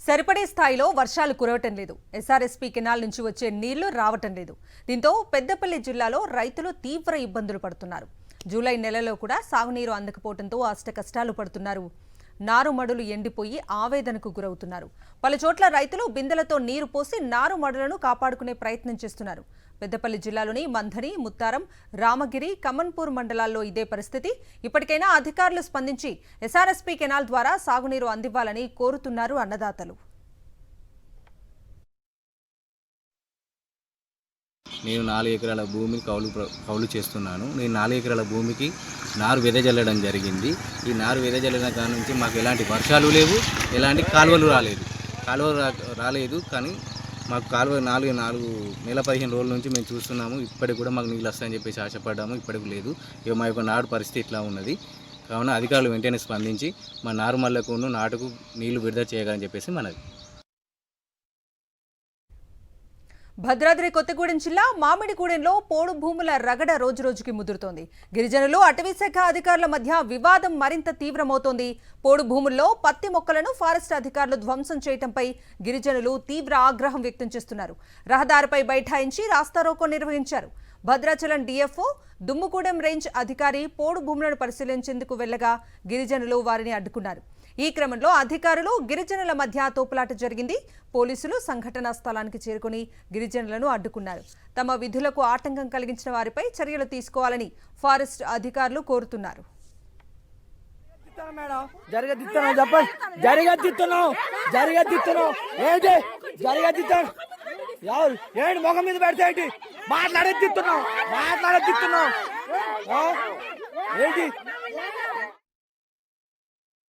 సరిపడే స్థాయిలో వర్షాలు కురవటం లేదు. ఎస్ఆర్ఎస్పీ కెనాల్ నుంచి వచ్చే నీళ్లు రావటం లేదు. దీంతో పెద్దపల్లి జిల్లాలో రైతులు తీవ్ర ఇబ్బందులు పడుతున్నారు. జూలై నెలలో కూడా సాగునీరు అందకపోవడంతో అష్టకష్టాలు పడుతున్నారు. నారుమడులు ఎండిపోయి ఆవేదనకు గురవుతున్నారు. పలుచోట్ల రైతులు బిందెలతో నీరు పోసి నారుమడులను కాపాడుకునే ప్రయత్నం చేస్తున్నారు. పెద్దపల్లి జిల్లాలోని మంథని, ముత్తారం, రామగిరి, కమన్పూర్ మండలాల్లో ఇదే పరిస్థితి. ఇప్పటికైనా అధికారులు స్పందించి ఎస్ఆర్ఎస్పీ కెనాల్ ద్వారా సాగునీరు అందివ్వాలని కోరుతున్నారు అన్నదాతలు. నేను 4 ఎకరాల భూమిని కౌలు చేస్తున్నాను. నేను 4 ఎకరాల భూమికి నారు వెదజల్లడం జరిగింది. ఈ నారు వెదజల్లిన కాడి నుంచి మాకు ఎలాంటి వర్షాలు లేవు, ఎలాంటి కాలువలు రాలేదు. కానీ మాకు కాలువ 4 నెల 15 రోజుల నుంచి మేము చూస్తున్నాము. ఇప్పటికి కూడా మాకు నీళ్ళు వస్తాయని చెప్పేసి ఆశపడ్డాము. ఇప్పటికి లేదు. ఇక మా యొక్క నాడు పరిస్థితి ఇట్లా ఉన్నది. కావున అధికారులు వెంటనే స్పందించి మా నారుమల్లకు నాటుకు నీళ్లు విడుదల చేయగలని చెప్పేసి మనది. భద్రాద్రి కొత్తగూడెం జిల్లా మామిడిగూడెంలో పోడు భూముల రగడ రోజురోజుకి ముదురుతోంది. గిరిజనులు, అటవీశాఖ అధికారుల మధ్య వివాదం మరింత తీవ్రమవుతోంది. పోడు భూముల్లో పత్తి మొక్కలను ఫారెస్ట్ అధికారులు ధ్వంసం చేయడంపై గిరిజనులు తీవ్ర ఆగ్రహం వ్యక్తం చేస్తున్నారు. రహదారిపై బైఠాయించి రాస్తారోకో నిర్వహించారు. భద్రాచలం డిఎఫ్ఓ, దుమ్ముగూడెం రేంజ్ అధికారి పోడు భూములను పరిశీలించేందుకు వెళ్లగా గిరిజనులు వారిని అడ్డుకున్నారు. ఈ క్రమంలో అధికారులు, గిరిజనుల మధ్య తోపులాట జరిగింది. పోలీసులు సంఘటనా స్థలానికి చేరుకుని గిరిజనులను అడ్డుకున్నారు. తమ విధులకు ఆటంకం కలిగించిన వారిపై చర్యలు తీసుకోవాలని ఫారెస్ట్ అధికారులు కోరుతున్నారు. మొగం మీద పెడితే ఏంటి మాట్లాడేది ఏంటి